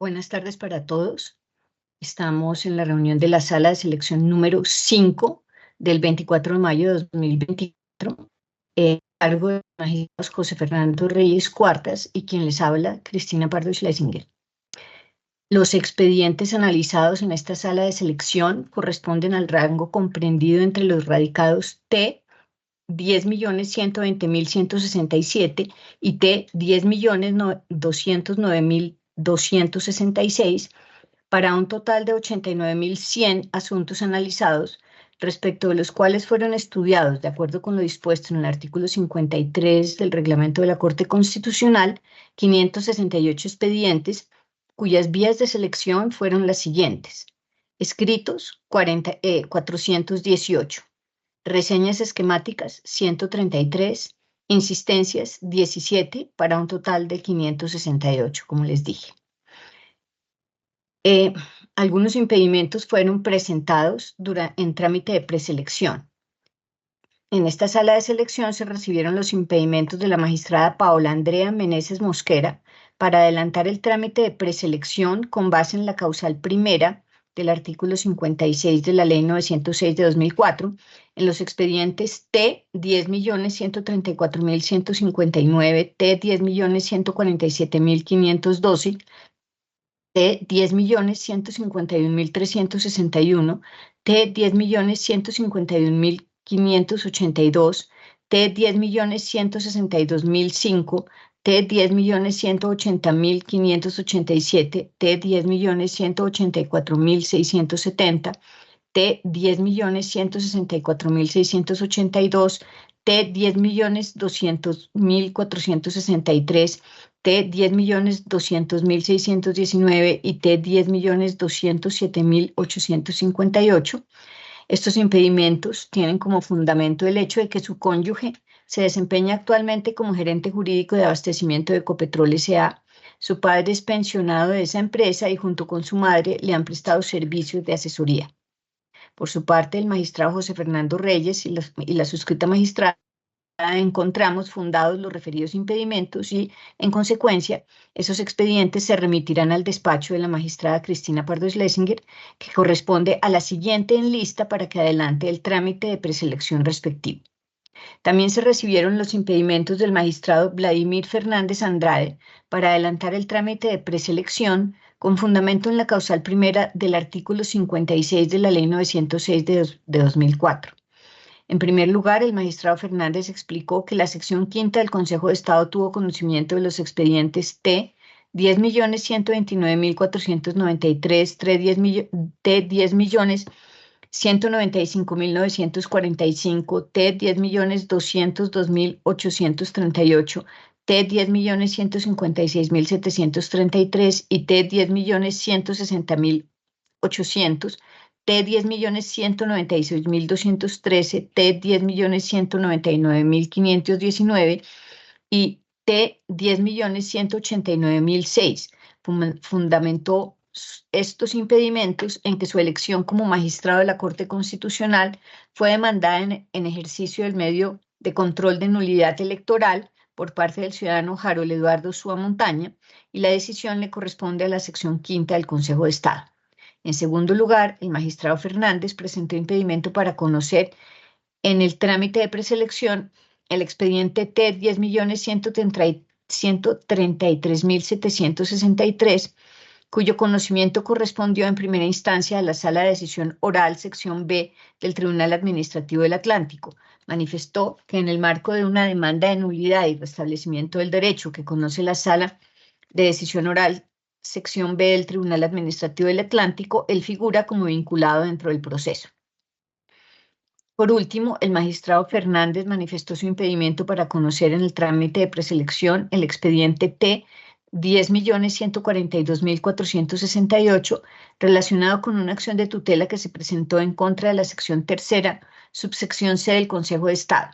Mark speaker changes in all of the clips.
Speaker 1: Buenas tardes para todos. Estamos en la reunión de la sala de selección número 5 del 24 de mayo de 2024, a cargo de los magistrados José Fernando Reyes Cuartas y quien les habla, Cristina Pardo Schlesinger. Los expedientes analizados en esta sala de selección corresponden al rango comprendido entre los radicados T 10.120.167 y T 10.209.266 para un total de 89.100 asuntos analizados, respecto de los cuales fueron estudiados, de acuerdo con lo dispuesto en el artículo 53 del reglamento de la Corte Constitucional, 568 expedientes, cuyas vías de selección fueron las siguientes: escritos, 418, reseñas esquemáticas, 133, insistencias, 17, para un total de 568, como les dije. Algunos impedimentos fueron presentados en trámite de preselección. En esta sala de selección se recibieron los impedimentos de la magistrada Paola Andrea Meneses Mosquera para adelantar el trámite de preselección con base en la causal primera del artículo 56 de la Ley 906 de 2004, en los expedientes T 10.134.159, T 10.147.512, T 10.151.361, T 10.151.582, T 10.162.005, T 10.180.587, T 10.184.670, T 10.164.682, T 10.200.463, T 10.200.619 y T 10.207.858. Estos impedimentos tienen como fundamento el hecho de que su cónyuge se desempeña actualmente como gerente jurídico de abastecimiento de Ecopetrol S.A., su padre es pensionado de esa empresa y junto con su madre le han prestado servicios de asesoría. Por su parte, el magistrado José Fernando Reyes y la suscrita magistrada encontramos fundados los referidos impedimentos y, en consecuencia, esos expedientes se remitirán al despacho de la magistrada Cristina Pardo Schlesinger, que corresponde a la siguiente en lista para que adelante el trámite de preselección respectivo. También se recibieron los impedimentos del magistrado Vladimir Fernández Andrade para adelantar el trámite de preselección con fundamento en la causal primera del artículo 56 de la Ley 906 de 2004. En primer lugar, el magistrado Fernández explicó que la sección quinta del Consejo de Estado tuvo conocimiento de los expedientes T 10.129.493, T 10.195.945, T 10.202.838, T 10.156.733 y T 10.160.800, T 10.196.213, T 10.199.519 y T 10.189.006. Fundamentó estos impedimentos en que su elección como magistrado de la Corte Constitucional fue demandada en ejercicio del medio de control de nulidad electoral por parte del ciudadano Harold Eduardo Súa Montaña, y la decisión le corresponde a la sección quinta del Consejo de Estado. En segundo lugar, el magistrado Fernández presentó impedimento para conocer en el trámite de preselección el expediente T 10.133.763, cuyo conocimiento correspondió en primera instancia a la Sala de Decisión Oral, sección B del Tribunal Administrativo del Atlántico. Manifestó que en el marco de una demanda de nulidad y restablecimiento del derecho que conoce la Sala de Decisión Oral, sección B del Tribunal Administrativo del Atlántico, él figura como vinculado dentro del proceso. Por último, el magistrado Fernández manifestó su impedimento para conocer en el trámite de preselección el expediente T 10.142.468 relacionado con una acción de tutela que se presentó en contra de la sección tercera, subsección C del Consejo de Estado.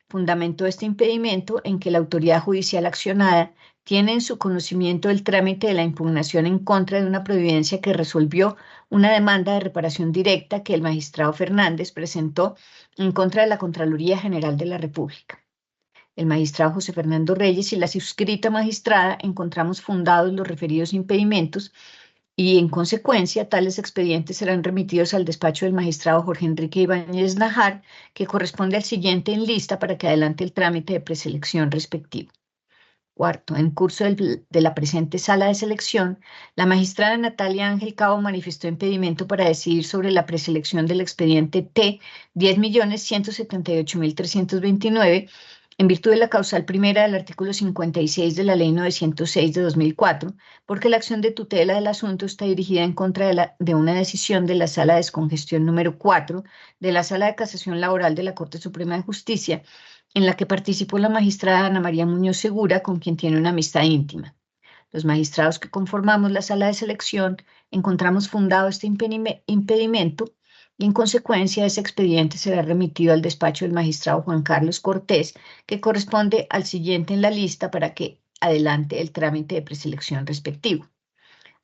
Speaker 1: Fundamentó este impedimento en que la autoridad judicial accionada tiene en su conocimiento el trámite de la impugnación en contra de una providencia que resolvió una demanda de reparación directa que el magistrado Fernández presentó en contra de la Contraloría General de la República. el magistrado José Fernando Reyes y la suscrita magistrada encontramos fundados los referidos impedimentos y, en consecuencia, tales expedientes serán remitidos al despacho del magistrado Jorge Enrique Ibáñez Najar, que corresponde al siguiente en lista para que adelante el trámite de preselección respectivo. Cuarto, en curso de la presente sala de selección, la magistrada Natalia Ángel Cabo manifestó impedimento para decidir sobre la preselección del expediente T 10.178.329 en virtud de la causal primera del artículo 56 de la Ley 906 de 2004, porque la acción de tutela del asunto está dirigida en contra de una decisión de la Sala de Descongestión número 4 de la Sala de Casación Laboral de la Corte Suprema de Justicia, en la que participó la magistrada Ana María Muñoz Segura, con quien tiene una amistad íntima. Los magistrados que conformamos la sala de selección encontramos fundado este impedimento y, en consecuencia, ese expediente será remitido al despacho del magistrado Juan Carlos Cortés, que corresponde al siguiente en la lista para que adelante el trámite de preselección respectivo.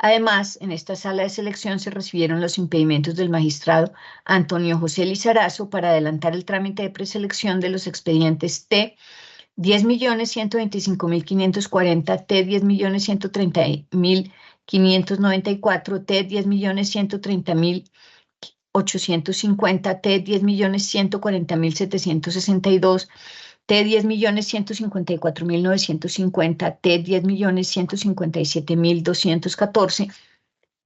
Speaker 1: Además, en esta sala de selección se recibieron los impedimentos del magistrado Antonio José Lizarazo para adelantar el trámite de preselección de los expedientes T 10.125.540, T 10.130.594, T 10.130.850, T 10.140.762, T 10.154.950, T 10.157.214,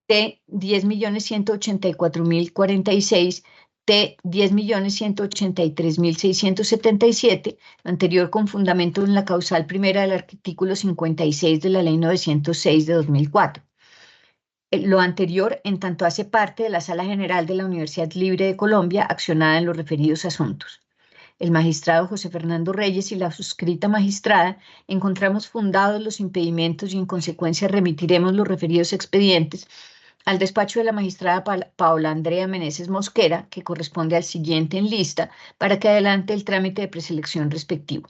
Speaker 1: T 10.184.046, T 10.183.677, anterior con fundamento en la causal primera del artículo 56 de la Ley 906 de 2004. Lo anterior en tanto hace parte de la Sala General de la Universidad Libre de Colombia, accionada en los referidos asuntos. El magistrado José Fernando Reyes y la suscrita magistrada encontramos fundados los impedimentos y, en consecuencia, remitiremos los referidos expedientes al despacho de la magistrada Paola Andrea Meneses Mosquera, que corresponde al siguiente en lista, para que adelante el trámite de preselección respectivo.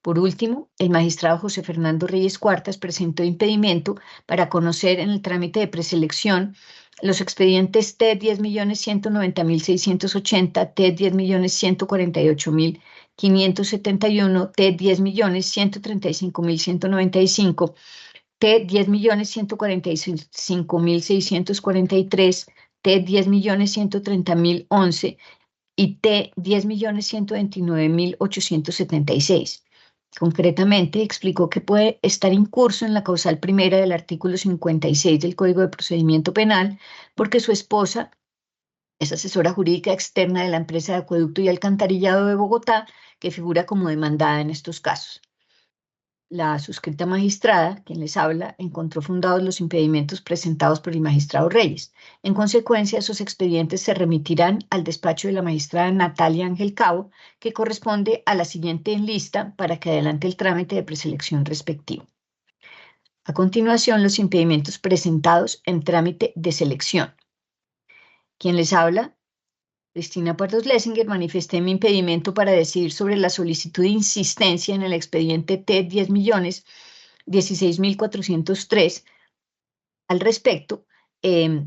Speaker 1: Por último, el magistrado José Fernando Reyes Cuartas presentó impedimento para conocer en el trámite de preselección los expedientes T 10.190.680, T 10.148.571, T 10.135.195, T 10.145.643, T 10.130.011 y T 10.129.876. Concretamente, explicó que puede estar incurso en la causal primera del artículo 56 del Código de Procedimiento Penal porque su esposa es asesora jurídica externa de la empresa de acueducto y alcantarillado de Bogotá, que figura como demandada en estos casos. La suscrita magistrada, quien les habla, encontró fundados los impedimentos presentados por el magistrado Reyes. En consecuencia, esos expedientes se remitirán al despacho de la magistrada Natalia Ángel Cabo, que corresponde a la siguiente en lista para que adelante el trámite de preselección respectivo. A continuación, los impedimentos presentados en trámite de selección. Quien les habla, Cristina Pardo Schlesinger, manifesté mi impedimento para decidir sobre la solicitud de insistencia en el expediente T 10.016.403. Al respecto,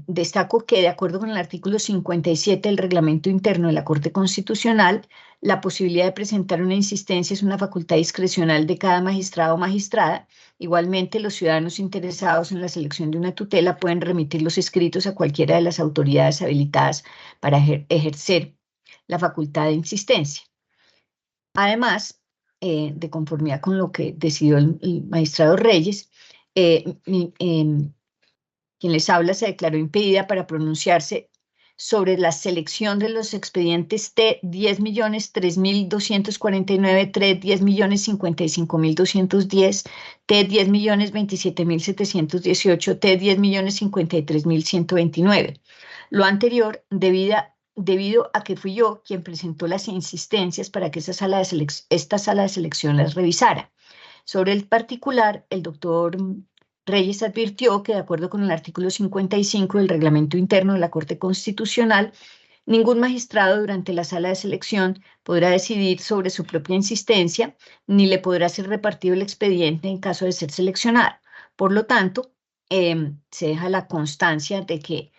Speaker 1: destaco que, de acuerdo con el artículo 57 del Reglamento Interno de la Corte Constitucional, la posibilidad de presentar una insistencia es una facultad discrecional de cada magistrado o magistrada. Igualmente, los ciudadanos interesados en la selección de una tutela pueden remitir los escritos a cualquiera de las autoridades habilitadas para ejercer la facultad de insistencia. Además, de conformidad con lo que decidió el magistrado Reyes, quien les habla se declaró impedida para pronunciarse sobre la selección de los expedientes T 10.003.249, T 10.055.210, T 10.027.718, T 10.053.129. Lo anterior debido a que fui yo quien presentó las insistencias para que esta sala de selección las revisara. Sobre el particular, el doctor Reyes advirtió que, de acuerdo con el artículo 55 del Reglamento Interno de la Corte Constitucional, ningún magistrado durante la sala de selección podrá decidir sobre su propia insistencia, ni le podrá ser repartido el expediente en caso de ser seleccionado. Por lo tanto, se deja la constancia de que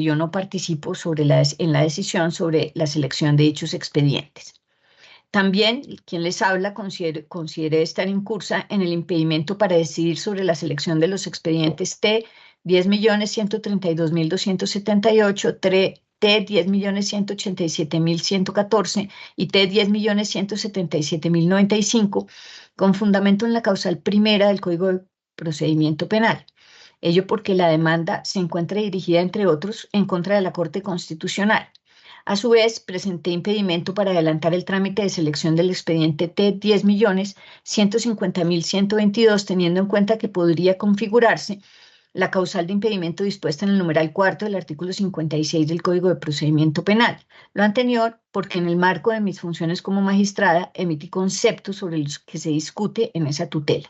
Speaker 1: yo no participo en la decisión sobre la selección de dichos expedientes. También, quien les habla considere estar incursa en el impedimento para decidir sobre la selección de los expedientes T 10.132.278, T 10.187.114 y T 10.177.095, con fundamento en la causal primera del Código de Procedimiento Penal. Ello porque la demanda se encuentra dirigida, entre otros, en contra de la Corte Constitucional. A su vez, presenté impedimento para adelantar el trámite de selección del expediente T 10.150.122, teniendo en cuenta que podría configurarse la causal de impedimento dispuesta en el numeral cuarto del artículo 56 del Código de Procedimiento Penal. Lo anterior porque en el marco de mis funciones como magistrada emití conceptos sobre los que se discute en esa tutela.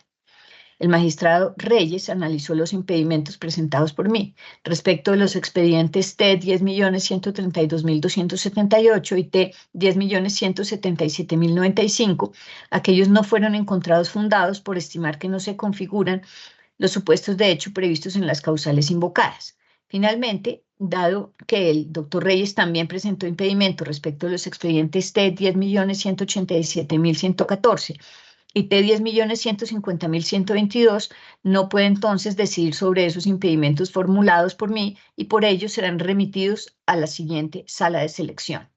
Speaker 1: El magistrado Reyes analizó los impedimentos presentados por mí respecto de los expedientes T 10.132.278 y T 10.177.095. Aquellos no fueron encontrados fundados por estimar que no se configuran los supuestos de hecho previstos en las causales invocadas. Finalmente, dado que el doctor Reyes también presentó impedimento respecto a los expedientes T 10.187.114 y T 10.150.122, no puede entonces decidir sobre esos impedimentos formulados por mí y por ello serán remitidos a la siguiente sala de selección.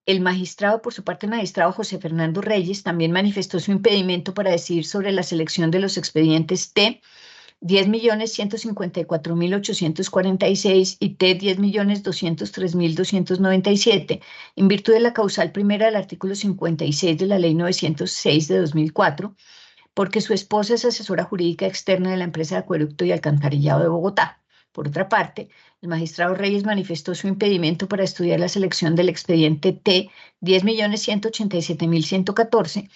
Speaker 1: El magistrado, por su parte, el magistrado José Fernando Reyes, también manifestó su impedimento para decidir sobre la selección de los expedientes T 10.154.846 y T 10.203.297, en virtud de la causal primera del artículo 56 de la Ley 906 de 2004, porque su esposa es asesora jurídica externa de la empresa de acueducto y alcantarillado de Bogotá. Por otra parte, el magistrado Reyes manifestó su impedimento para estudiar la selección del expediente T 10.187.114,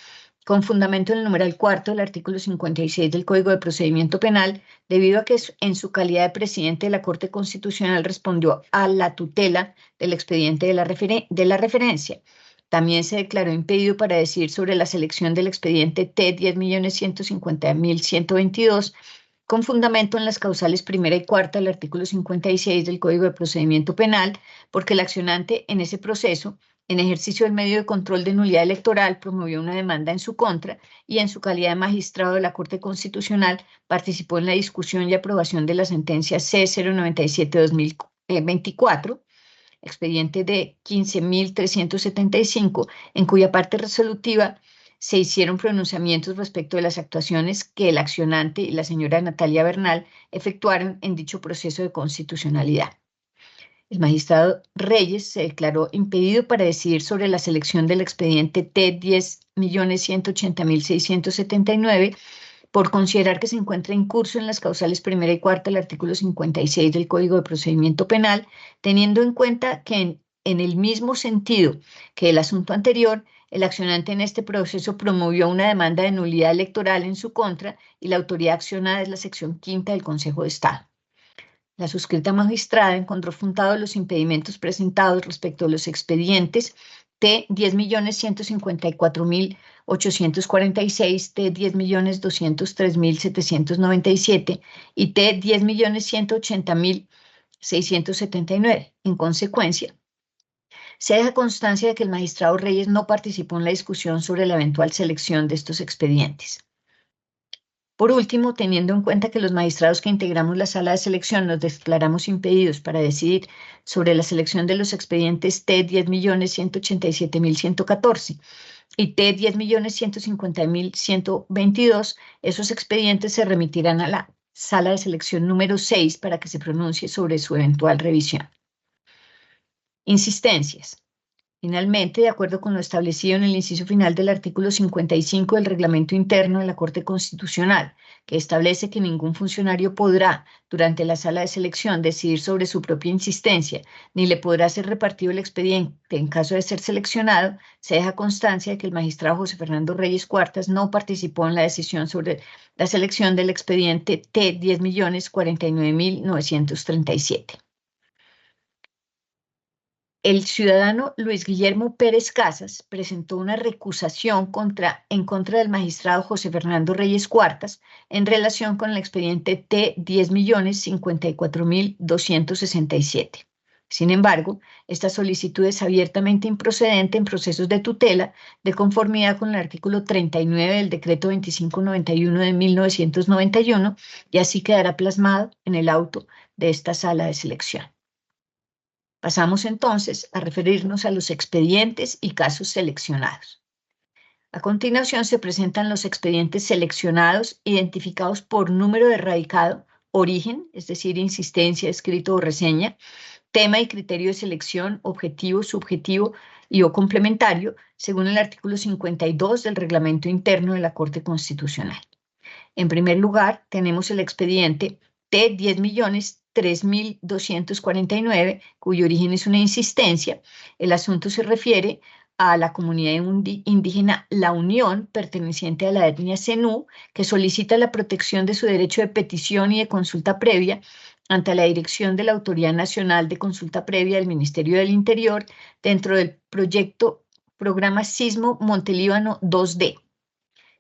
Speaker 1: con fundamento en el numeral cuarto del artículo 56 del Código de Procedimiento Penal, debido a que en su calidad de presidente de la Corte Constitucional respondió a la tutela del expediente de la referencia. También se declaró impedido para decidir sobre la selección del expediente T 10.150.122, con fundamento en las causales primera y cuarta del artículo 56 del Código de Procedimiento Penal, porque el accionante en ese proceso, en ejercicio del medio de control de nulidad electoral, promovió una demanda en su contra y en su calidad de magistrado de la Corte Constitucional participó en la discusión y aprobación de la sentencia C097-2024, expediente de 15.375, en cuya parte resolutiva se hicieron pronunciamientos respecto de las actuaciones que el accionante y la señora Natalia Bernal efectuaron en dicho proceso de constitucionalidad. El magistrado Reyes se declaró impedido para decidir sobre la selección del expediente T 10.180.679 por considerar que se encuentra incurso en las causales primera y cuarta del artículo 56 del Código de Procedimiento Penal, teniendo en cuenta que en el mismo sentido que el asunto anterior, el accionante en este proceso promovió una demanda de nulidad electoral en su contra y la autoridad accionada es la sección quinta del Consejo de Estado. La suscrita magistrada encontró fundados los impedimentos presentados respecto a los expedientes T 10.154.846, T 10.203.797 y T 10.180.679. En consecuencia, se deja constancia de que el magistrado Reyes no participó en la discusión sobre la eventual selección de estos expedientes. Por último, teniendo en cuenta que los magistrados que integramos la sala de selección nos declaramos impedidos para decidir sobre la selección de los expedientes T 10.187.114 y T 10.150.122, esos expedientes se remitirán a la sala de selección número 6 para que se pronuncie sobre su eventual revisión. Insistencias. Finalmente, de acuerdo con lo establecido en el inciso final del artículo 55 del Reglamento Interno de la Corte Constitucional, que establece que ningún funcionario podrá, durante la sala de selección, decidir sobre su propia insistencia, ni le podrá ser repartido el expediente en caso de ser seleccionado, se deja constancia de que el magistrado José Fernando Reyes Cuartas no participó en la decisión sobre la selección del expediente T 10.049.937. El ciudadano Luis Guillermo Pérez Casas presentó una recusación en contra del magistrado José Fernando Reyes Cuartas en relación con el expediente T 10.054.267. Sin embargo, esta solicitud es abiertamente improcedente en procesos de tutela de conformidad con el artículo 39 del Decreto 2591 de 1991 y así quedará plasmado en el auto de esta sala de selección. Pasamos entonces a referirnos a los expedientes y casos seleccionados. A continuación se presentan los expedientes seleccionados identificados por número de radicado, origen, es decir, insistencia, escrito o reseña, tema y criterio de selección, objetivo, subjetivo y o complementario, según el artículo 52 del Reglamento Interno de la Corte Constitucional. En primer lugar, tenemos el expediente T10.003.249, cuyo origen es una insistencia. El asunto se refiere a la comunidad indígena La Unión, perteneciente a la etnia Zenú, que solicita la protección de su derecho de petición y de consulta previa ante la dirección de la Autoridad Nacional de Consulta Previa del Ministerio del Interior dentro del programa Sismo Montelíbano 2D.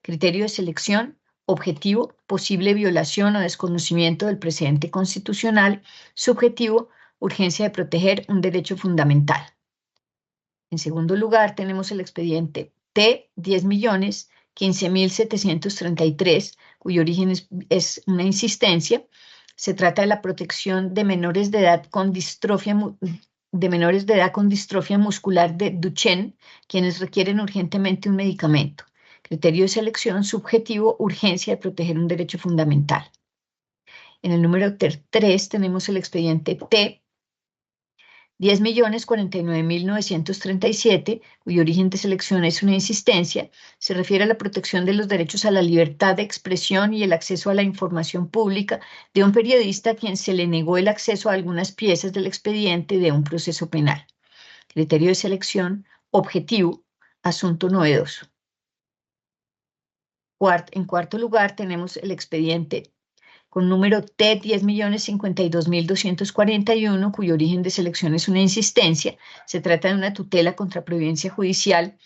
Speaker 1: Criterio de selección, objetivo, posible violación o desconocimiento del precedente constitucional, subjetivo, urgencia de proteger un derecho fundamental. En segundo lugar, tenemos el expediente T10.015.733, cuyo origen es una insistencia. Se trata de la protección de menores de edad con distrofia muscular de Duchenne, quienes requieren urgentemente un medicamento. Criterio de selección, subjetivo, urgencia de proteger un derecho fundamental. En el número 3 tenemos el expediente T 10.049.937, cuyo origen de selección es una insistencia, se refiere a la protección de los derechos a la libertad de expresión y el acceso a la información pública de un periodista a quien se le negó el acceso a algunas piezas del expediente de un proceso penal. Criterio de selección, objetivo, asunto novedoso. En cuarto lugar, tenemos el expediente con número T10.052.241, cuyo origen de selección es una insistencia. Se trata de una tutela contra prohibición judicial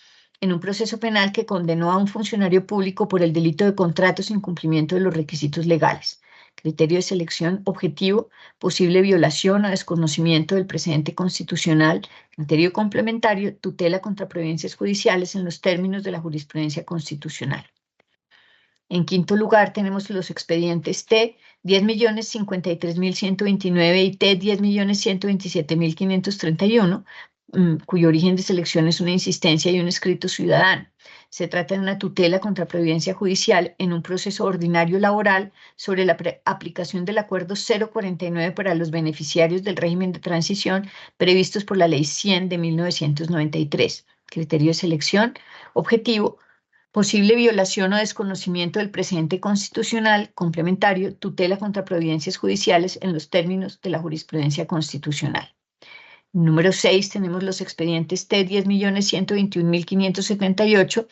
Speaker 1: en un proceso penal que condenó a un funcionario público por el delito de contrato sin cumplimiento de los requisitos legales. Criterio de selección, objetivo, posible violación o desconocimiento del precedente constitucional. Criterio complementario, tutela contra prohibiciones judiciales en los términos de la jurisprudencia constitucional. En quinto lugar, tenemos los expedientes T 10.053.129 y T 10.127.531, cuyo origen de selección es una insistencia y un escrito ciudadano. Se trata de una tutela contra prohibición judicial en un proceso ordinario laboral sobre la aplicación del Acuerdo 049 para los beneficiarios del régimen de transición previstos por la Ley 100 de 1993. Criterio de selección, objetivo, posible violación o desconocimiento del precedente constitucional, complementario, tutela contra prohibiciones judiciales en los términos de la jurisprudencia constitucional. Número 6, tenemos los expedientes T 10.121.578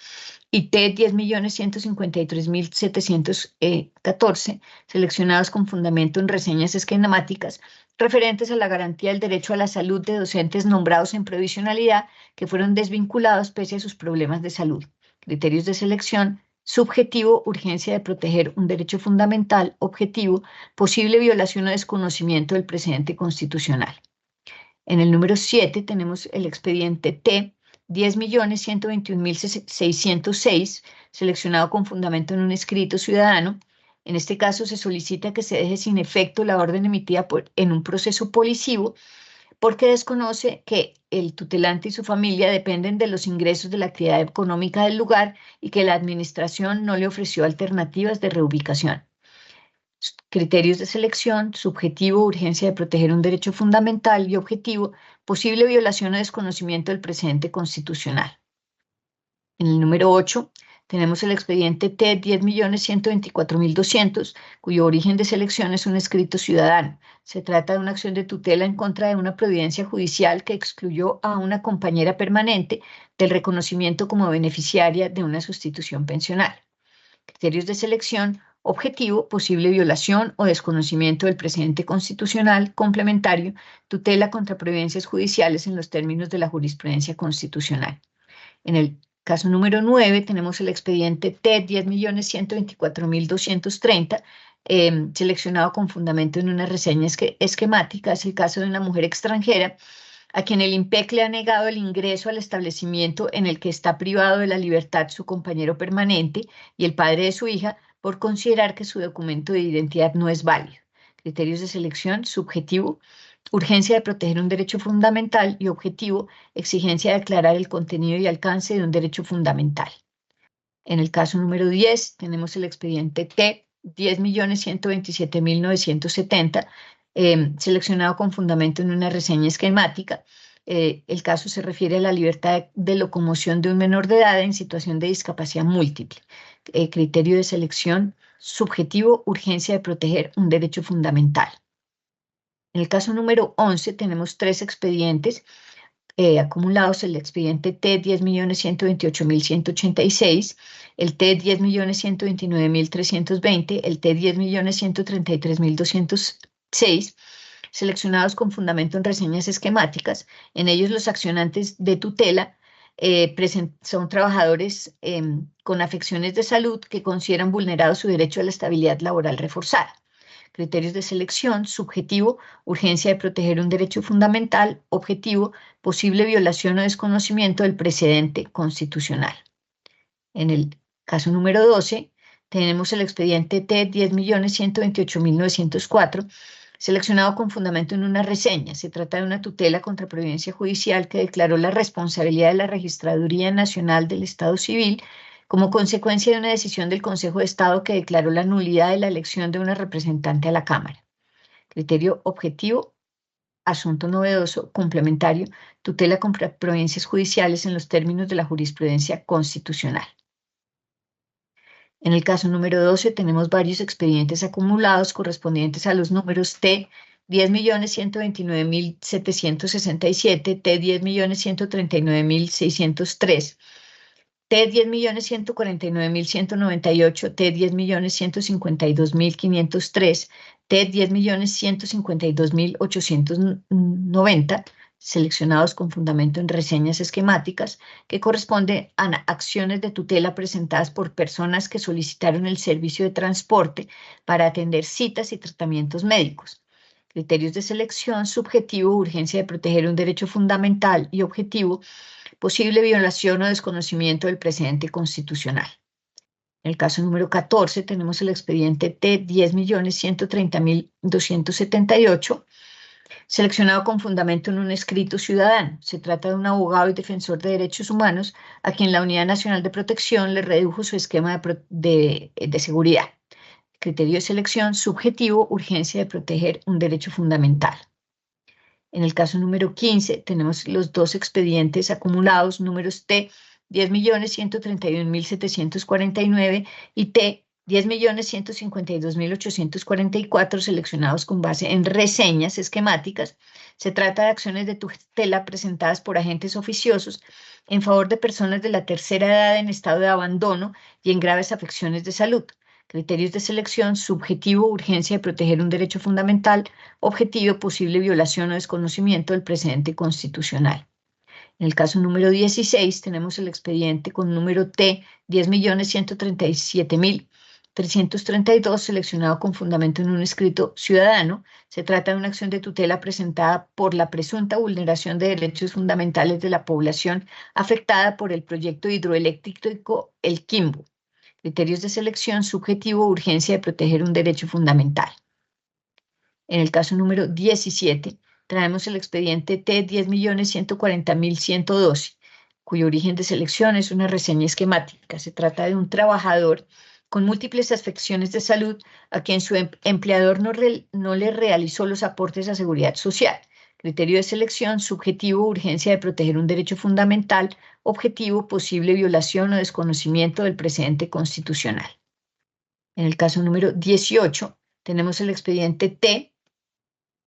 Speaker 1: y T 10.153.714, seleccionados con fundamento en reseñas esquemáticas referentes a la garantía del derecho a la salud de docentes nombrados en provisionalidad que fueron desvinculados pese a sus problemas de salud. Criterios de selección, subjetivo, urgencia de proteger un derecho fundamental, objetivo, posible violación o desconocimiento del precedente constitucional. En el número 7 tenemos el expediente T 10.121.606, seleccionado con fundamento en un escrito ciudadano. En este caso se solicita que se deje sin efecto la orden emitida en un proceso policivo porque desconoce que el tutelante y su familia dependen de los ingresos de la actividad económica del lugar y que la administración no le ofreció alternativas de reubicación. Criterios de selección, subjetivo, urgencia de proteger un derecho fundamental y objetivo, posible violación o desconocimiento del precedente constitucional. En el número 8 tenemos el expediente T 10.124.200, cuyo origen de selección es un escrito ciudadano. Se trata de una acción de tutela en contra de una providencia judicial que excluyó a una compañera permanente del reconocimiento como beneficiaria de una sustitución pensional. Criterios de selección, objetivo, posible violación o desconocimiento del precedente constitucional, complementario, tutela contra prohibiciones judiciales en los términos de la jurisprudencia constitucional. En el caso número 9 tenemos el expediente T 10.124.230, seleccionado con fundamento en una reseña esquemática. Es el caso de una mujer extranjera a quien el IMPEC le ha negado el ingreso al establecimiento en el que está privado de la libertad su compañero permanente y el padre de su hija por considerar que su documento de identidad no es válido. Criterios de selección: subjetivo, urgencia de proteger un derecho fundamental, y objetivo, exigencia de aclarar el contenido y alcance de un derecho fundamental. En el caso número 10 tenemos el expediente T 10.127.970, seleccionado con fundamento en una reseña esquemática. El caso se refiere a la libertad de locomoción de un menor de edad en situación de discapacidad múltiple. Criterio de selección: subjetivo, urgencia de proteger un derecho fundamental. En el caso número 11 tenemos 3 expedientes acumulados: el expediente T 10.128.186, el T 10.129.320, el T 10.133.206, seleccionados con fundamento en reseñas esquemáticas. En ellos los accionantes de tutela son trabajadores con afecciones de salud que consideran vulnerado su derecho a la estabilidad laboral reforzada. Criterios de selección: subjetivo, urgencia de proteger un derecho fundamental; objetivo, posible violación o desconocimiento del precedente constitucional. En el caso número 12, tenemos el expediente T 10.128.904, seleccionado con fundamento en una reseña. Se trata de una tutela contra providencia judicial que declaró la responsabilidad de la Registraduría Nacional del Estado Civil como consecuencia de una decisión del Consejo de Estado que declaró la nulidad de la elección de una representante a la Cámara. Criterio objetivo: asunto novedoso, complementario, tutela contra providencias judiciales en los términos de la jurisprudencia constitucional. En el caso número 12 tenemos varios expedientes acumulados correspondientes a los números T 10.129.767, T 10.139.603, T 10.149.198, T 10.152.503, T 10.152.890, seleccionados con fundamento en reseñas esquemáticas, que corresponden a acciones de tutela presentadas por personas que solicitaron el servicio de transporte para atender citas y tratamientos médicos. Criterios de selección: subjetivo, urgencia de proteger un derecho fundamental; y objetivo, posible violación o desconocimiento del precedente constitucional. En el caso número 14 tenemos el expediente T 10.130.278, seleccionado con fundamento en un escrito ciudadano. Se trata de un abogado y defensor de derechos humanos a quien la Unidad Nacional de Protección le redujo su esquema de seguridad. Criterio de selección: subjetivo, urgencia de proteger un derecho fundamental. En el caso número 15 tenemos los 2 expedientes acumulados, números T 10.131.749 y T 10.152.844, seleccionados con base en reseñas esquemáticas. Se trata de acciones de tutela presentadas por agentes oficiosos en favor de personas de la tercera edad en estado de abandono y en graves afecciones de salud. Criterios de selección: subjetivo, urgencia de proteger un derecho fundamental; objetivo, posible violación o desconocimiento del precedente constitucional. En el caso número 16 tenemos el expediente con número T 10.137.332, seleccionado con fundamento en un escrito ciudadano. Se trata de una acción de tutela presentada por la presunta vulneración de derechos fundamentales de la población afectada por el proyecto hidroeléctrico El Quimbo. Criterios de selección: subjetivo, urgencia de proteger un derecho fundamental. En el caso número 17 traemos el expediente T 10.140.112, cuyo origen de selección es una reseña esquemática. Se trata de un trabajador con múltiples afecciones de salud a quien su empleador no le realizó los aportes a seguridad social. Criterio de selección: subjetivo, urgencia de proteger un derecho fundamental; objetivo, posible violación o desconocimiento del precedente constitucional. En el caso número 18 tenemos el expediente T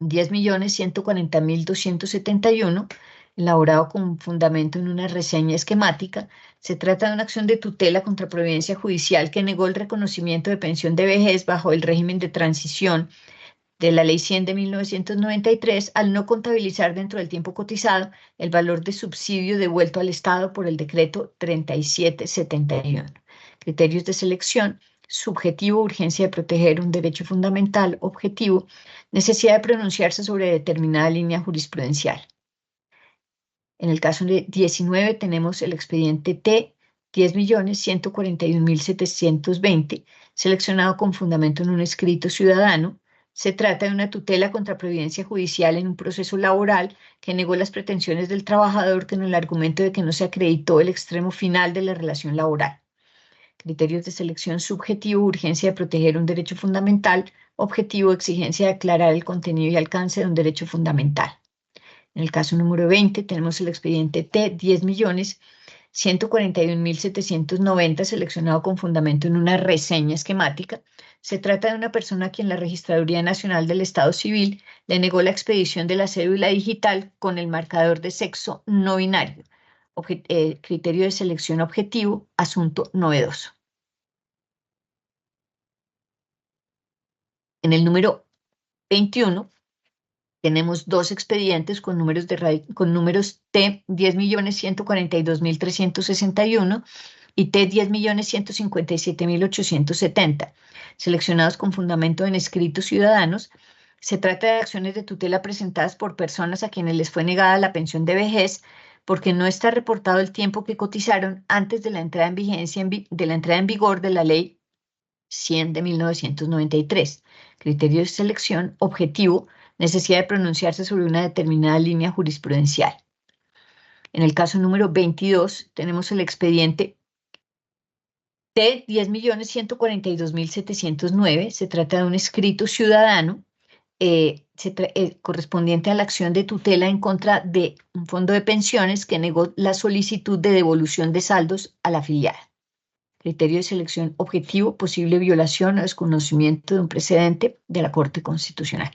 Speaker 1: 10.140.271, elaborado con fundamento en una reseña esquemática. Se trata de una acción de tutela contra providencia judicial que negó el reconocimiento de pensión de vejez bajo el régimen de transición de la Ley 100 de 1993 al no contabilizar dentro del tiempo cotizado el valor de subsidio devuelto al Estado por el decreto 3771. Criterios de selección: subjetivo, urgencia de proteger un derecho fundamental, objetivo, necesidad de pronunciarse sobre determinada línea jurisprudencial. En el caso de 19 tenemos el expediente T 10.141.720, seleccionado con fundamento en un escrito ciudadano. Se trata de una tutela contra providencia judicial en un proceso laboral que negó las pretensiones del trabajador con el argumento de que no se acreditó el extremo final de la relación laboral. Criterios de selección: subjetivo, urgencia de proteger un derecho fundamental; objetivo, exigencia de aclarar el contenido y alcance de un derecho fundamental. En el caso número 20 tenemos el expediente T 10.141.790, seleccionado con fundamento en una reseña esquemática. Se trata de una persona a quien la Registraduría Nacional del Estado Civil le negó la expedición de la cédula digital con el marcador de sexo no binario. Criterio de selección: objetivo, asunto novedoso. En el número 21 tenemos dos expedientes con números T 10.142.361 y T 10.157.870, seleccionados con fundamento en escritos ciudadanos. Se trata de acciones de tutela presentadas por personas a quienes les fue negada la pensión de vejez porque no está reportado el tiempo que cotizaron antes de la entrada en vigor de la Ley 100 de 1993. Criterio de selección: objetivo, necesidad de pronunciarse sobre una determinada línea jurisprudencial. En el caso número 22 tenemos el expediente T 10.142.709. Se trata de un escrito ciudadano correspondiente a la acción de tutela en contra de un fondo de pensiones que negó la solicitud de devolución de saldos a la afiliada. Criterio de selección: objetivo, posible violación o desconocimiento de un precedente de la Corte Constitucional.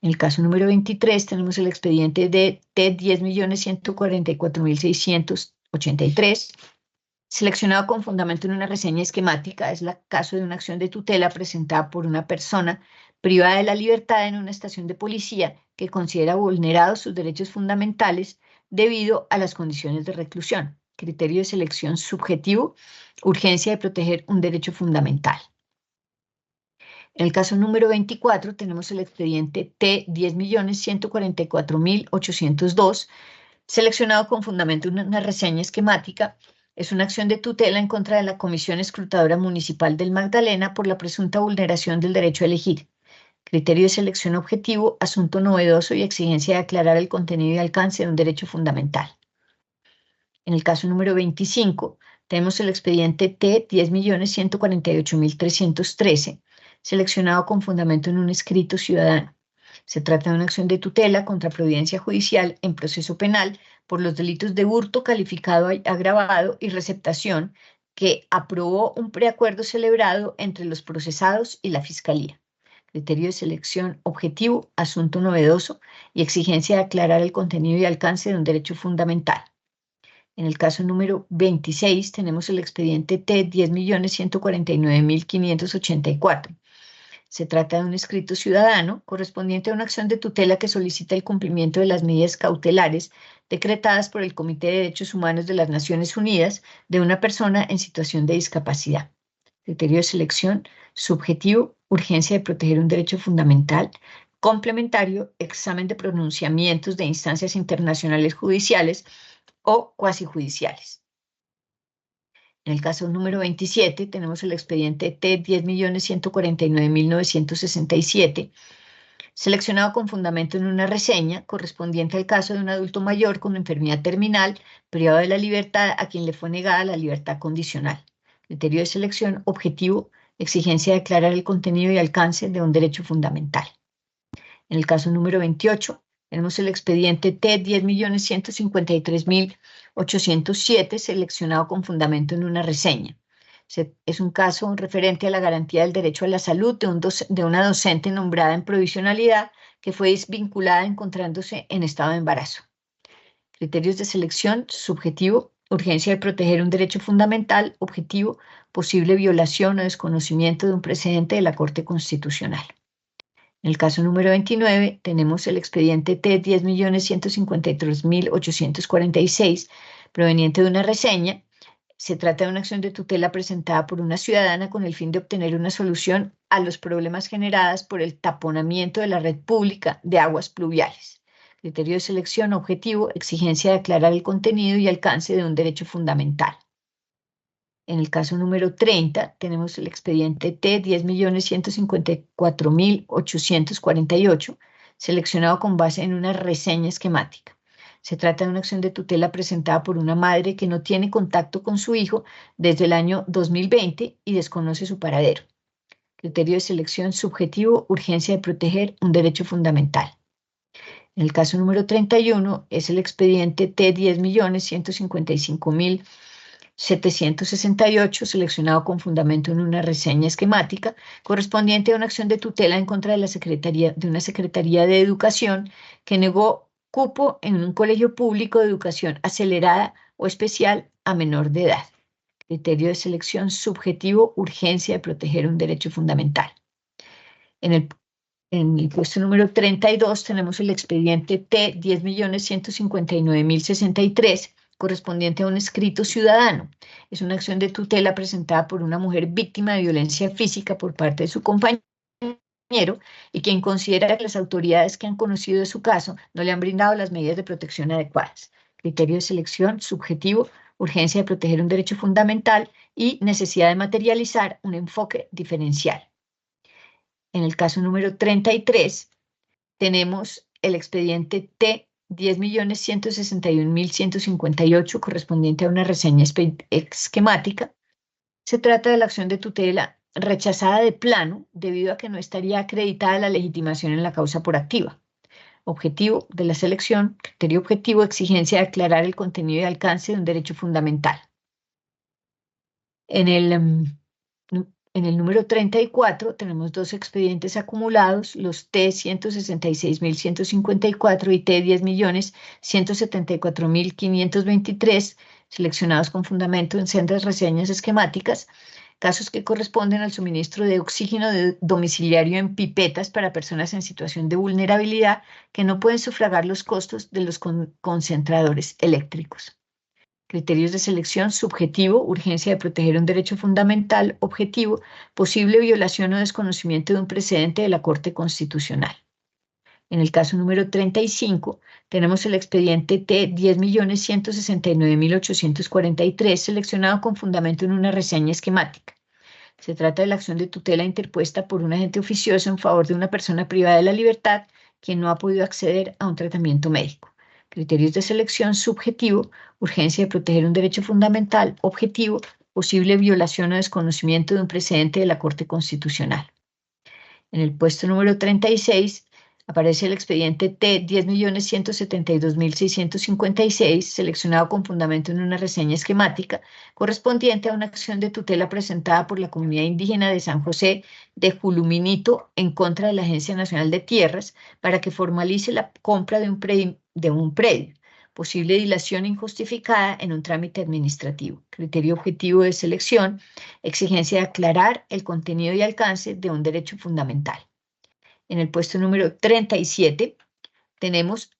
Speaker 1: En el caso número 23 tenemos el expediente de T 10.144.683, seleccionado con fundamento en una reseña esquemática. Es el caso de una acción de tutela presentada por una persona privada de la libertad en una estación de policía que considera vulnerados sus derechos fundamentales debido a las condiciones de reclusión. Criterio de selección: subjetivo, urgencia de proteger un derecho fundamental. En el caso número 24 tenemos el expediente T 10.144.802, seleccionado con fundamento en una reseña esquemática. Es una acción de tutela en contra de la Comisión Escrutadora Municipal del Magdalena por la presunta vulneración del derecho a elegir. Criterio de selección: objetivo, asunto novedoso y exigencia de aclarar el contenido y alcance de un derecho fundamental. En el caso número 25 tenemos el expediente T 10.148.313, seleccionado con fundamento en un escrito ciudadano. Se trata de una acción de tutela contra providencia judicial en proceso penal por los delitos de hurto calificado agravado y receptación que aprobó un preacuerdo celebrado entre los procesados y la Fiscalía. Criterio de selección: objetivo, asunto novedoso y exigencia de aclarar el contenido y alcance de un derecho fundamental. En el caso número 26 tenemos el expediente T 10.149.584. Se trata de un escrito ciudadano correspondiente a una acción de tutela que solicita el cumplimiento de las medidas cautelares decretadas por el Comité de Derechos Humanos de las Naciones Unidas de una persona en situación de discapacidad. Criterio de selección: subjetivo, urgencia de proteger un derecho fundamental; complementario, examen de pronunciamientos de instancias internacionales judiciales o cuasijudiciales. En el caso número 27 tenemos el expediente T 10.149.967, seleccionado con fundamento en una reseña correspondiente al caso de un adulto mayor con enfermedad terminal, privado de la libertad, a quien le fue negada la libertad condicional. Criterio de selección: objetivo, exigencia de aclarar el contenido y alcance de un derecho fundamental. En el caso número 28 tenemos el expediente T 10.153.807, seleccionado con fundamento en una reseña. Es un caso referente a la garantía del derecho a la salud de una docente nombrada en provisionalidad que fue desvinculada encontrándose en estado de embarazo. Criterios de selección: subjetivo, urgencia de proteger un derecho fundamental; objetivo, posible violación o desconocimiento de un precedente de la Corte Constitucional. En el caso número 29 tenemos el expediente T 10.153.846, proveniente de una reseña. Se trata de una acción de tutela presentada por una ciudadana con el fin de obtener una solución a los problemas generados por el taponamiento de la red pública de aguas pluviales. Criterio de selección, objetivo, exigencia de aclarar el contenido y alcance de un derecho fundamental. En el caso número 30, tenemos el expediente T 10.154.848, seleccionado con base en una reseña esquemática. Se trata de una acción de tutela presentada por una madre que no tiene contacto con su hijo desde el año 2020 y desconoce su paradero. Criterio de selección subjetivo, urgencia de proteger un derecho fundamental. En el caso número 31 es el expediente T 10.155.768, seleccionado con fundamento en una reseña esquemática, correspondiente a una acción de tutela en contra de una Secretaría de Educación que negó cupo en un colegio público de educación acelerada o especial a menor de edad. Criterio de selección subjetivo, urgencia de proteger un derecho fundamental. En el puesto número 32 tenemos el expediente T 10.159.063, correspondiente a un escrito ciudadano. Es una acción de tutela presentada por una mujer víctima de violencia física por parte de su compañero y quien considera que las autoridades que han conocido de su caso no le han brindado las medidas de protección adecuadas. Criterio de selección subjetivo, urgencia de proteger un derecho fundamental y necesidad de materializar un enfoque diferencial. En el caso número 33, tenemos el expediente T 10.161.158, correspondiente a una reseña esquemática. Se trata de la acción de tutela rechazada de plano debido a que no estaría acreditada la legitimación en la causa por activa. Objetivo de la selección, criterio objetivo, exigencia de aclarar el contenido y alcance de un derecho fundamental. En el número 34 tenemos dos expedientes acumulados, los T 166.154 y T 10.174.523, seleccionados con fundamento en sendas reseñas esquemáticas, casos que corresponden al suministro de oxígeno domiciliario en pipetas para personas en situación de vulnerabilidad que no pueden sufragar los costos de los concentradores eléctricos. Criterios de selección subjetivo, urgencia de proteger un derecho fundamental, objetivo, posible violación o desconocimiento de un precedente de la Corte Constitucional. En el caso número 35, tenemos el expediente T 10.169.843, seleccionado con fundamento en una reseña esquemática. Se trata de la acción de tutela interpuesta por un agente oficioso en favor de una persona privada de la libertad quien no ha podido acceder a un tratamiento médico. Criterios de selección subjetivo, urgencia de proteger un derecho fundamental, objetivo, posible violación o desconocimiento de un precedente de la Corte Constitucional. En el puesto número 36 aparece el expediente T 10.172.656, seleccionado con fundamento en una reseña esquemática, correspondiente a una acción de tutela presentada por la comunidad indígena de San José de Juluminito en contra de la Agencia Nacional de Tierras para que formalice la compra de un predio, posible dilación injustificada en un trámite administrativo. Criterio objetivo de selección, exigencia de aclarar el contenido y alcance de un derecho fundamental. En el puesto número 37 tenemos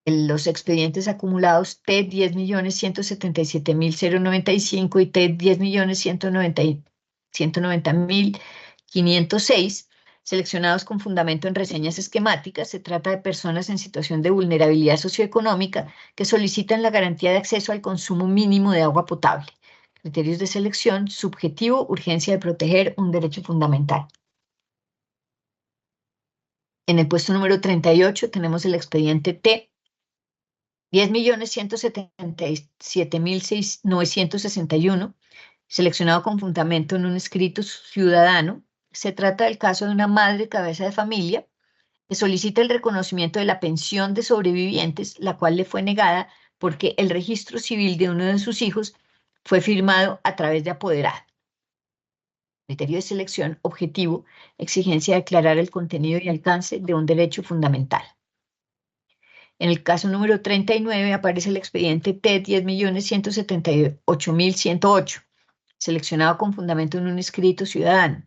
Speaker 1: los expedientes acumulados T 10.177.095 y T 10.190.506, seleccionados con fundamento en reseñas esquemáticas. Se trata de personas en situación de vulnerabilidad socioeconómica que solicitan la garantía de acceso al consumo mínimo de agua potable. Criterios de selección subjetivo, urgencia de proteger un derecho fundamental. En el puesto número 38 tenemos el expediente T 10.177.961, seleccionado con fundamento en un escrito ciudadano. Se trata del caso de una madre cabeza de familia que solicita el reconocimiento de la pensión de sobrevivientes, la cual le fue negada porque el registro civil de uno de sus hijos fue firmado a través de apoderado. Criterio de selección objetivo, exigencia de aclarar el contenido y alcance de un derecho fundamental. En el caso número 39 aparece el expediente T 10.178.108, seleccionado con fundamento en un escrito ciudadano.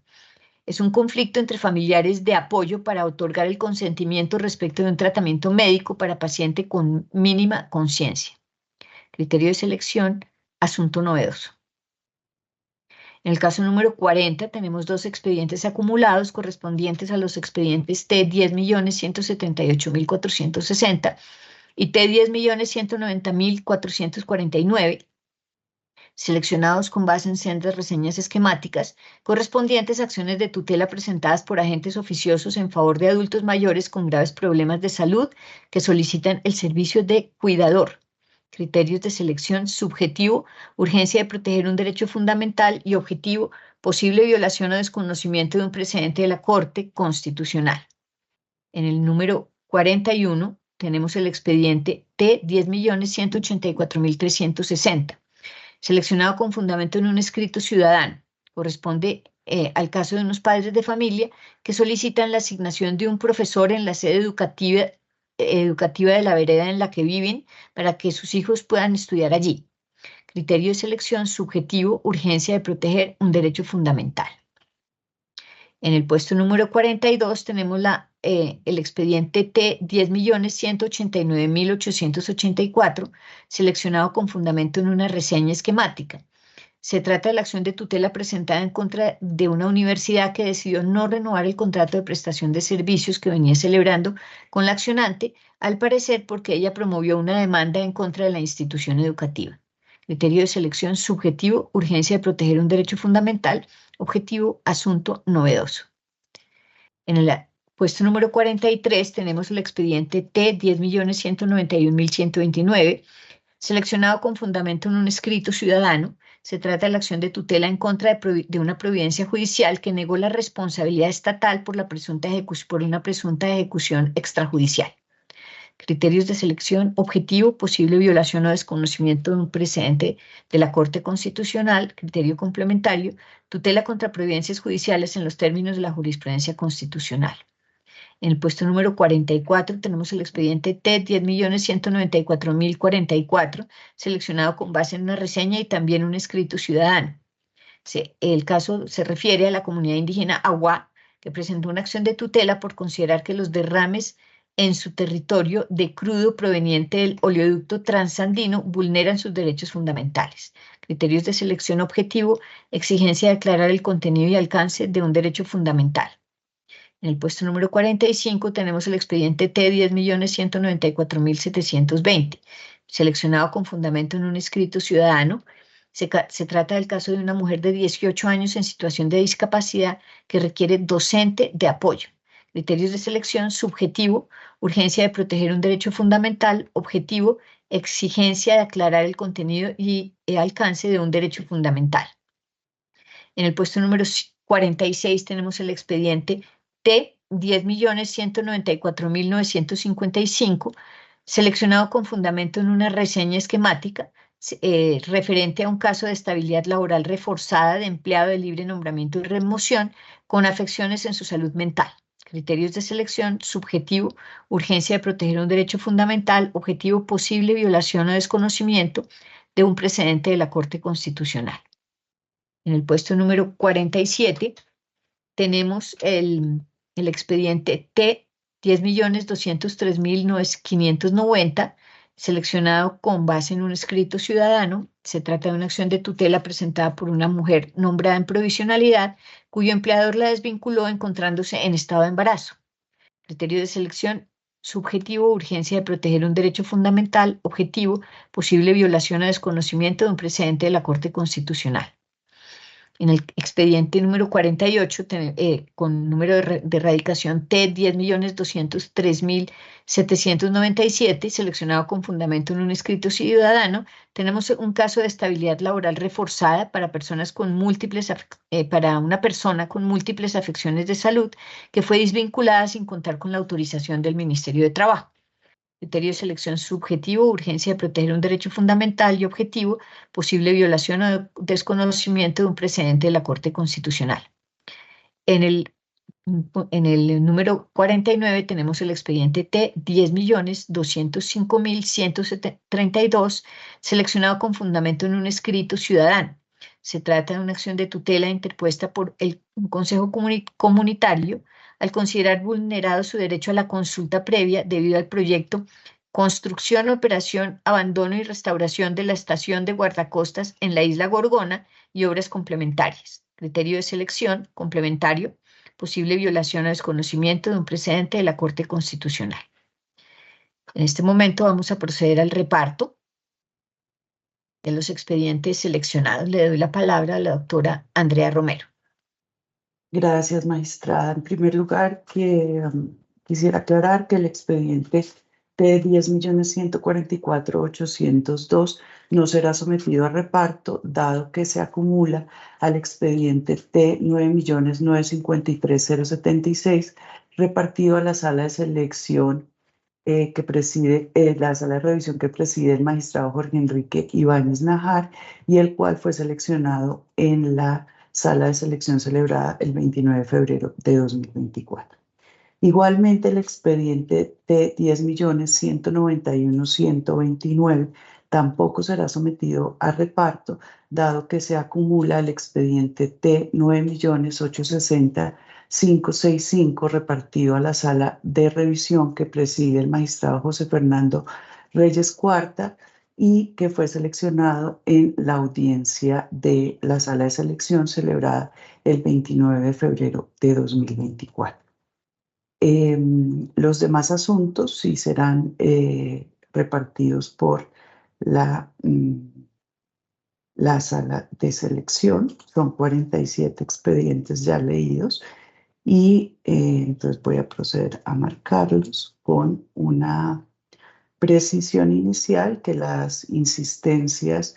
Speaker 1: Es un conflicto entre familiares de apoyo para otorgar el consentimiento respecto de un tratamiento médico para paciente con mínima conciencia. Criterio de selección asunto novedoso. En el caso número 40 tenemos dos expedientes acumulados correspondientes a los expedientes T10.178.460 y T10.190.449, seleccionados con base en sendas reseñas esquemáticas correspondientes a acciones de tutela presentadas por agentes oficiosos en favor de adultos mayores con graves problemas de salud que solicitan el servicio de cuidador. Criterios de selección: subjetivo, urgencia de proteger un derecho fundamental, y objetivo, posible violación o desconocimiento de un precedente de la Corte Constitucional. En el número 41 tenemos el expediente T10.184.360, seleccionado con fundamento en un escrito ciudadano. Corresponde al caso de unos padres de familia que solicitan la asignación de un profesor en la sede educativa de la vereda en la que viven para que sus hijos puedan estudiar allí. Criterio de selección: subjetivo, urgencia de proteger un derecho fundamental. En el puesto número 42 tenemos el expediente T10.189.884, seleccionado con fundamento en una reseña esquemática. Se trata de la acción de tutela presentada en contra de una universidad que decidió no renovar el contrato de prestación de servicios que venía celebrando con la accionante, al parecer porque ella promovió una demanda en contra de la institución educativa. Criterio de selección: subjetivo, urgencia de proteger un derecho fundamental, objetivo, asunto novedoso. En el puesto número 43 tenemos el expediente T10.191.129, seleccionado con fundamento en un escrito ciudadano. Se trata de la acción de tutela en contra de una providencia judicial que negó la responsabilidad estatal por una presunta ejecución extrajudicial. Criterios de selección: objetivo, posible violación o desconocimiento de un precedente de la Corte Constitucional. Criterio complementario: tutela contra providencias judiciales en los términos de la jurisprudencia constitucional. En el puesto número 44 tenemos el expediente T10.194.044, seleccionado con base en una reseña y también un escrito ciudadano. El caso se refiere a la comunidad indígena Aguá, que presentó una acción de tutela por considerar que los derrames en su territorio de crudo proveniente del oleoducto transandino vulneran sus derechos fundamentales. Criterios de selección: objetivo, exigencia de aclarar el contenido y alcance de un derecho fundamental. En el puesto número 45 tenemos el expediente T10.194.720, seleccionado con fundamento en un escrito ciudadano. Se trata del caso de una mujer de 18 años en situación de discapacidad que requiere docente de apoyo. Criterios de selección: subjetivo, urgencia de proteger un derecho fundamental, objetivo, exigencia de aclarar el contenido y el alcance de un derecho fundamental. En el puesto número 46 tenemos el expediente T10.194.955, seleccionado con fundamento en una reseña esquemática referente a un caso de estabilidad laboral reforzada de empleado de libre nombramiento y remoción con afecciones en su salud mental. Criterios de selección: subjetivo, urgencia de proteger un derecho fundamental, objetivo, posible violación o desconocimiento de un precedente de la Corte Constitucional. En el puesto número 47 tenemos el expediente T10.203.590, seleccionado con base en un escrito ciudadano. Se trata de una acción de tutela presentada por una mujer nombrada en provisionalidad, cuyo empleador la desvinculó encontrándose en estado de embarazo. Criterio de selección: subjetivo, urgencia de proteger un derecho fundamental, objetivo, posible violación o desconocimiento de un precedente de la Corte Constitucional. En el expediente número 48, con número de radicación T10.203.797, seleccionado con fundamento en un escrito ciudadano, tenemos un caso de estabilidad laboral reforzada para una persona con múltiples afecciones de salud que fue desvinculada sin contar con la autorización del Ministerio de Trabajo. Criterio de selección: subjetivo, urgencia de proteger un derecho fundamental, y objetivo, posible violación o desconocimiento de un precedente de la Corte Constitucional. En el número 49 tenemos el expediente T10.205.132, seleccionado con fundamento en un escrito ciudadano. Se trata de una acción de tutela interpuesta por un Consejo Comunitario al considerar vulnerado su derecho a la consulta previa debido al proyecto construcción, operación, abandono y restauración de la estación de guardacostas en la isla Gorgona y obras complementarias. Criterio de selección complementario, posible violación o desconocimiento de un precedente de la Corte Constitucional. En este momento vamos a proceder al reparto de los expedientes seleccionados. Le doy la palabra a la doctora Andrea Romero.
Speaker 2: Gracias, magistrada. En primer lugar, quisiera aclarar que el expediente T10.144.802 no será sometido a reparto, dado que se acumula al expediente T9.953.076, repartido a la sala de selección que preside, la sala de revisión que preside el magistrado Jorge Enrique Ibáñez Najar, y el cual fue seleccionado en la sala de selección celebrada el 29 de febrero de 2024. Igualmente, el expediente T10.191.129 tampoco será sometido a reparto, dado que se acumula el expediente T9.860.565 repartido a la sala de revisión que preside el magistrado José Fernando Reyes Cuarta y que fue seleccionado en la audiencia de la sala de selección celebrada el 29 de febrero de 2024. Los demás asuntos sí serán repartidos por la sala de selección. Son 47 expedientes ya leídos y entonces voy a proceder a marcarlos con una precisión inicial, que las insistencias,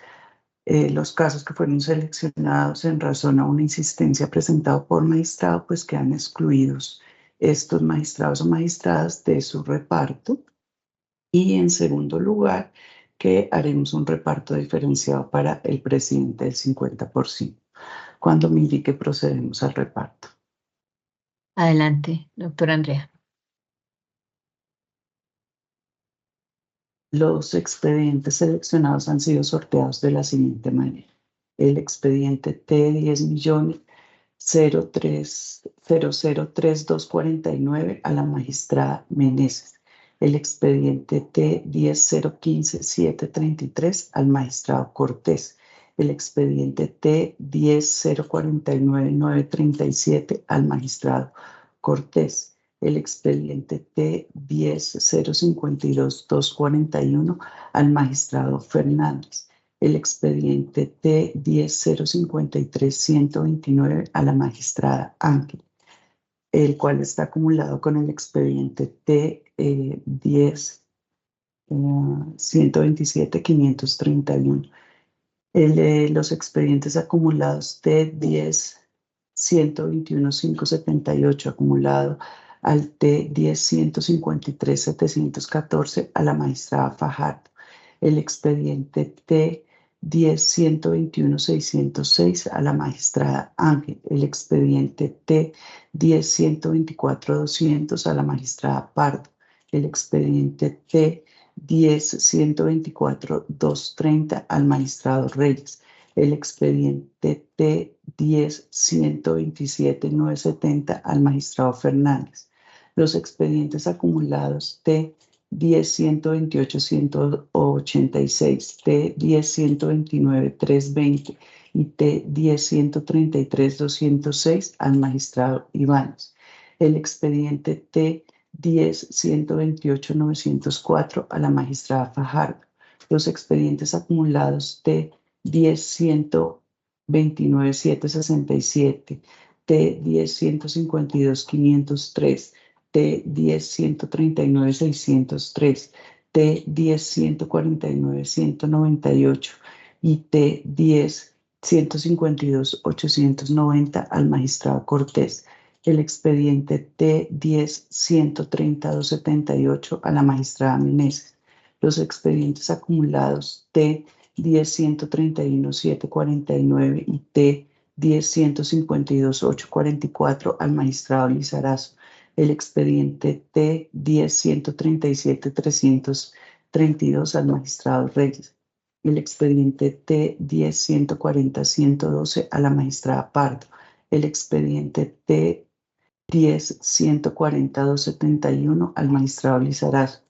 Speaker 2: los casos que fueron seleccionados en razón a una insistencia presentada por magistrado, pues quedan excluidos estos magistrados o magistradas de su reparto. Y en segundo lugar, que haremos un reparto diferenciado para el presidente del 50%. Cuando me indique, procedemos al reparto.
Speaker 1: Adelante, doctora Andrea.
Speaker 2: Los expedientes seleccionados han sido sorteados de la siguiente manera. El expediente T10.003.249 a la magistrada Meneses. El expediente T10.015.733 al magistrado Cortés. El expediente T10.049.937 al magistrado Cortés. El expediente T10.052.241 al magistrado Fernández. El expediente T10.053.129 a la magistrada Ángel, el cual está acumulado con el expediente T10.127.531. Los expedientes acumulados T10.121.578 acumulado al T10.153.714 a la magistrada Fajardo. El expediente T10.121.606 a la magistrada Ángel. El expediente T10.124.200 a la magistrada Pardo. El expediente T10.124.230 al magistrado Reyes. El expediente T10.127.970 al magistrado Fernández. Los expedientes acumulados T10.128.186, T10.129.320 y T10.133.206 al magistrado Ibáñez. El expediente T10.128.904 a la magistrada Fajardo. Los expedientes acumulados T10.129.767, T10.152.503, T10.139.603, T10.149.198 y T10.152.890 al magistrado Cortés. El expediente T10.130.278 a la magistrada Meneses. Los expedientes acumulados T10.131.749 y T10.152.844 al magistrado Lizarazo. El expediente T10.137.332 al magistrado Reyes. El expediente T10.140.112 a la magistrada Pardo. El expediente T10.140.271 al magistrado Lizarazo.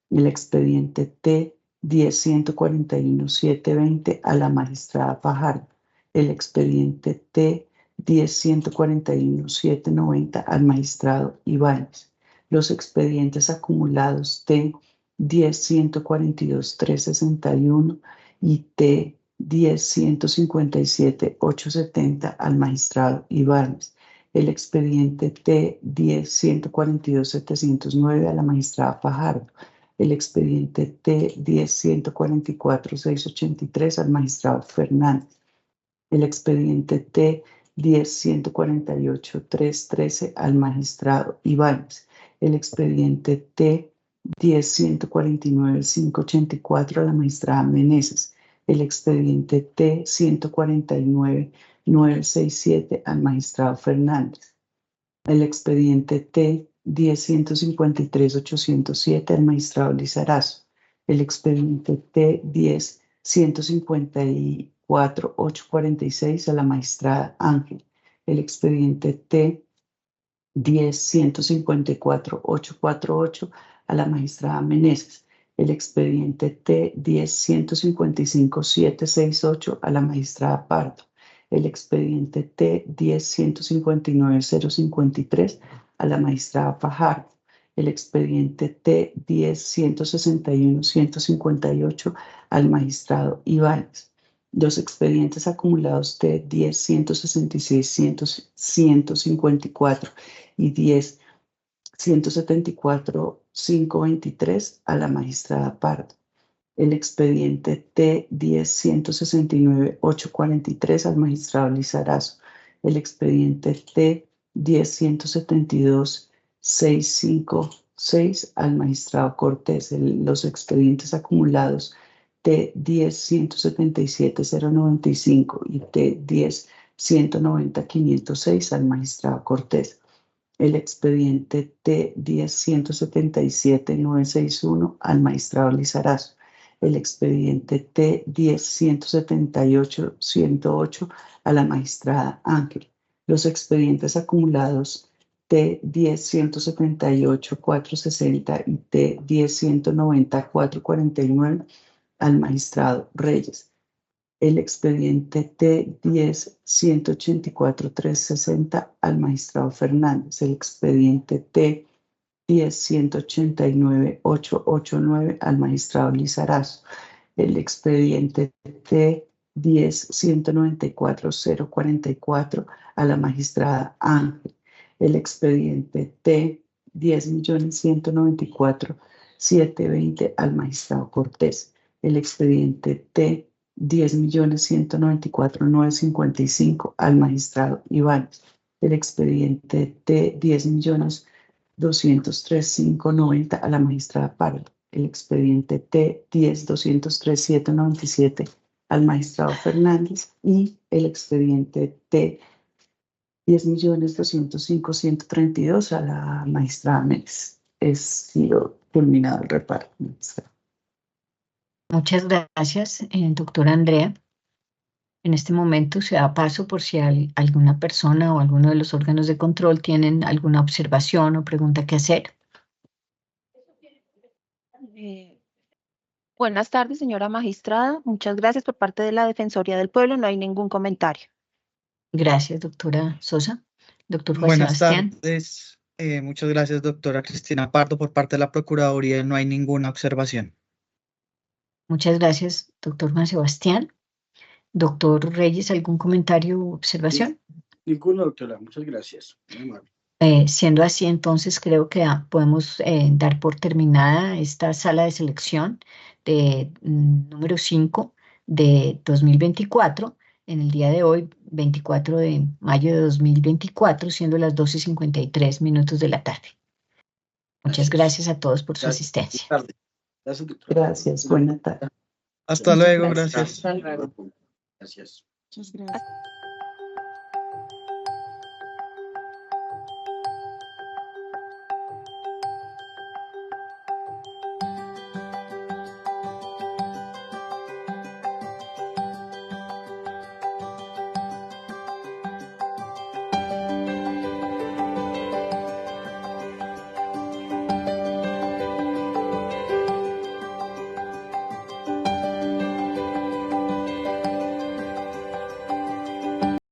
Speaker 2: El expediente T-10-141-720 a la magistrada Fajardo. El expediente T-10-141-790 al magistrado Ibáñez. Los expedientes acumulados T-10-142-361 y T-10-157-870 al magistrado Ibáñez. El expediente T-10-142-709 a la magistrada Fajardo. El expediente T-10-144-683 al magistrado Fernández. El expediente T-10-148-313 al magistrado Ibáñez. El expediente T-10-149-584 a la magistrada Meneses. El expediente T-149-967 al magistrado Fernández. El expediente T-10-153-807 al magistrado Lizarazo. El expediente T-10-154-846 a la magistrada Ángel. El expediente T-10-154-848 a la magistrada Meneses. El expediente T-10-155-768 a la magistrada Pardo. El expediente T-10-159-053 a la magistrada Fajardo. El expediente T-10-161-158 al magistrado Ibáñez. Los expedientes acumulados T-10-166-154 y 10-174-523 a la magistrada Pardo. El expediente T-10-169-843 al magistrado Lizarazo. El expediente T-10-172-656 al magistrado Cortés. Los expedientes acumulados T-10-177-095 y T-10-190-506 al magistrado Cortés. El expediente T-10-177-961 al magistrado Lizarazo. El expediente T-10-178-108 a la magistrada Ángel. Los expedientes acumulados T-10-178-460 y T-10-190-449 al magistrado Reyes. El expediente T-10-184-360 al magistrado Fernández. El expediente T-10-189-889 al magistrado Lizarazo. El expediente T-10-194-044 a la magistrada Ángel. El expediente T-10-194-720 al magistrado Cortés. El expediente T-10.194.955 al magistrado Ibáñez. El expediente T-10.203.590 a la magistrada Pardo. El expediente T-10.203.797 al magistrado Fernández y el expediente T-10.205.132 a la magistrada Méndez. Es sido culminado el reparto.
Speaker 1: Muchas gracias, doctora Andrea. En este momento se da paso por si alguna persona o alguno de los órganos de control tienen alguna observación o pregunta que hacer.
Speaker 3: Buenas tardes, señora magistrada. Muchas gracias por parte de la Defensoría del Pueblo. No hay ningún comentario.
Speaker 1: Gracias, doctora Sosa. Doctor Juan
Speaker 4: Buenas
Speaker 1: Sebastián.
Speaker 4: tardes. Muchas gracias, doctora Cristina Pardo. Por parte de la Procuraduría no hay ninguna observación.
Speaker 1: Muchas gracias, doctor Juan Sebastián. Doctor Reyes, ¿algún comentario o observación?
Speaker 5: Ninguno, doctora. Muchas gracias. Muy amable.
Speaker 1: Siendo así, entonces creo que podemos dar por terminada esta sala de selección de número 5 de 2024, en el día de hoy, 24 de mayo de 2024, siendo las 12:53 de la tarde. Muchas gracias a todos por su asistencia.
Speaker 5: Gracias, doctora.
Speaker 2: Gracias, buena tarde.
Speaker 4: Hasta luego, gracias.
Speaker 5: Hasta luego. Gracias.
Speaker 3: Muchas gracias.